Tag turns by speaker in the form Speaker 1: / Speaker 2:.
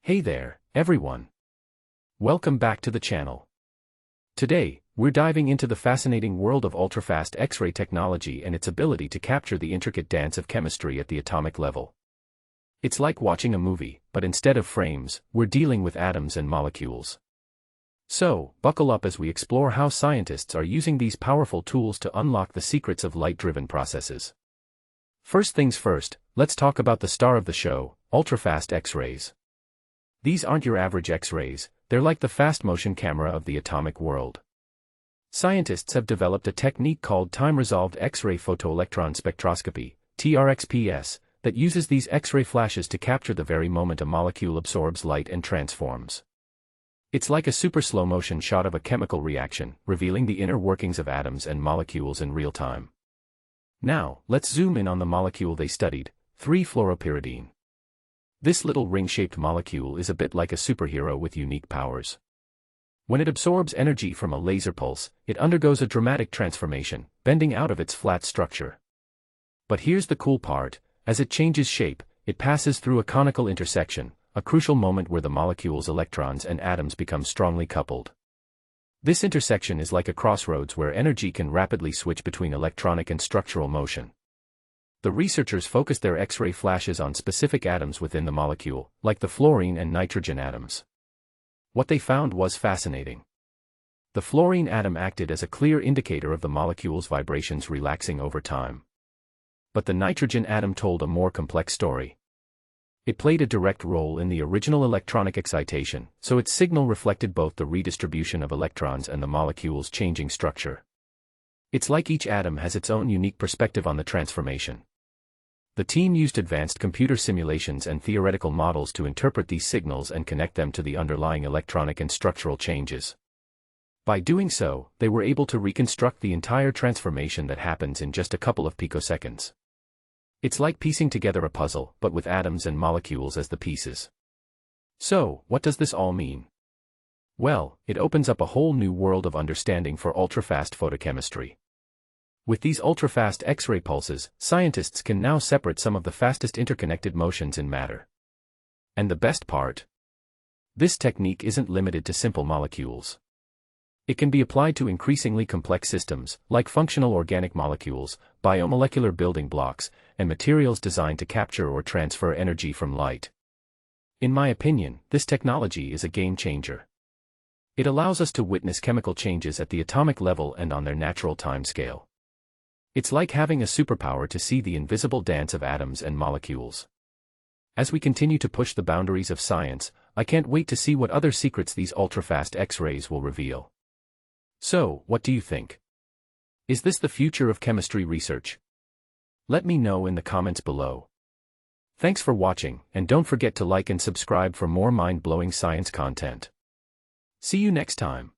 Speaker 1: Hey there, everyone. Welcome back to the channel. Today, we're diving into the fascinating world of ultrafast X-ray technology and its ability to capture the intricate dance of chemistry at the atomic level. It's like watching a movie, but instead of frames, we're dealing with atoms and molecules. So, buckle up as we explore how scientists are using these powerful tools to unlock the secrets of light-driven processes. First things first, let's talk about the star of the show, ultrafast X-rays. These aren't your average X-rays, they're like the fast-motion camera of the atomic world. Scientists have developed a technique called time-resolved X-ray photoelectron spectroscopy, TRXPS, that uses these X-ray flashes to capture the very moment a molecule absorbs light and transforms. It's like a super slow-motion shot of a chemical reaction, revealing the inner workings of atoms and molecules in real time. Now, let's zoom in on the molecule they studied, 3-fluoropyridine. This little ring-shaped molecule is a bit like a superhero with unique powers. When it absorbs energy from a laser pulse, it undergoes a dramatic transformation, bending out of its flat structure. But here's the cool part, as it changes shape, it passes through a conical intersection, a crucial moment where the molecule's electrons and atoms become strongly coupled. This intersection is like a crossroads where energy can rapidly switch between electronic and structural motion. The researchers focused their X-ray flashes on specific atoms within the molecule, like the fluorine and nitrogen atoms. What they found was fascinating. The fluorine atom acted as a clear indicator of the molecule's vibrations relaxing over time. But the nitrogen atom told a more complex story. It played a direct role in the original electronic excitation, so its signal reflected both the redistribution of electrons and the molecule's changing structure. It's like each atom has its own unique perspective on the transformation. The team used advanced computer simulations and theoretical models to interpret these signals and connect them to the underlying electronic and structural changes. By doing so, they were able to reconstruct the entire transformation that happens in just a couple of picoseconds. It's like piecing together a puzzle, but with atoms and molecules as the pieces. So, what does this all mean? Well, it opens up a whole new world of understanding for ultrafast photochemistry. With these ultrafast X-ray pulses, scientists can now separate some of the fastest interconnected motions in matter. And the best part? This technique isn't limited to simple molecules. It can be applied to increasingly complex systems, like functional organic molecules, biomolecular building blocks, and materials designed to capture or transfer energy from light. In my opinion, this technology is a game changer. It allows us to witness chemical changes at the atomic level and on their natural timescale. It's like having a superpower to see the invisible dance of atoms and molecules. As we continue to push the boundaries of science, I can't wait to see what other secrets these ultrafast X-rays will reveal. So, what do you think? Is this the future of chemistry research? Let me know in the comments below. Thanks for watching, and don't forget to like and subscribe for more mind-blowing science content. See you next time.